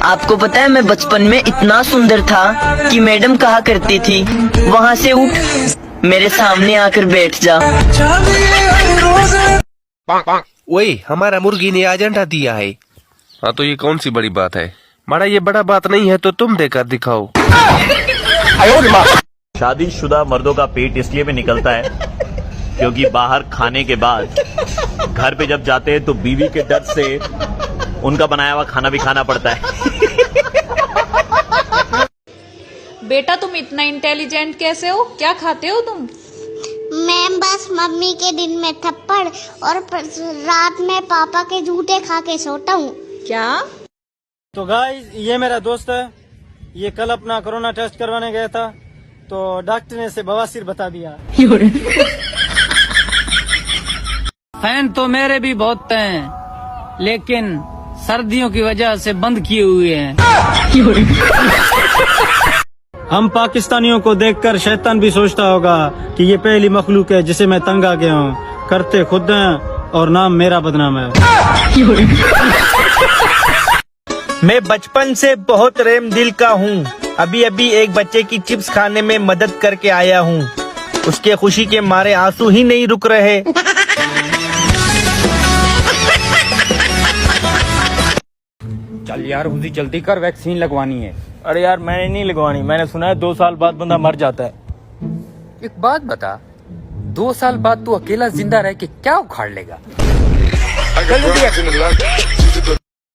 आपको पता है मैं बचपन में इतना सुंदर था कि मैडम कहा करती थी, वहाँ से उठ, मेरे सामने आकर बैठ जा। ओए, हमारा मुर्गी ने आज अंडा दिया है। हाँ तो ये कौन सी बड़ी बात है? बड़ा ये बड़ा बात नहीं है तो तुम देकर दिखाओ। शादीशुदा मर्दों का पेट इसलिए भी निकलता है क्योंकि बाहर खाने के बाद घर पे जब जाते हैं तो बीवी के डर से उनका बनाया हुआ खाना भी खाना पड़ता है। बेटा तुम इतना इंटेलिजेंट कैसे हो? क्या खाते हो तुम? मैं बस मम्मी के दिन में थप्पड़ और रात में पापा के जूते खा के सोता हूँ। क्या? तो गाइस ये मेरा दोस्त है, ये कल अपना कोरोना टेस्ट करवाने गया था तो डॉक्टर ने इसे बवासीर बता दिया। फैन तो मेरे भी बहुत हैं, लेकिन सर्दियों की वजह से बंद किए हुए हैं। हम पाकिस्तानियों को देखकर शैतान भी सोचता होगा कि ये पहली मखलूक है जिसे मैं तंग आ गया हूँ। करते खुद हैं और नाम मेरा बदनाम है। मैं बचपन से बहुत रेम दिल का हूँ। अभी अभी एक बच्चे की चिप्स खाने में मदद करके आया हूँ। उसके खुशी के मारे आंसू ही नहीं रुक रहे। चल यार उसी जल्दी कर, वैक्सीन लगवानी है। अरे यार मैंने नहीं लगवानी, मैंने सुना है 2 साल बाद बंदा मर जाता है। एक बात बता, 2 साल बाद तू अकेला जिंदा रह के क्या उखाड़ लेगा?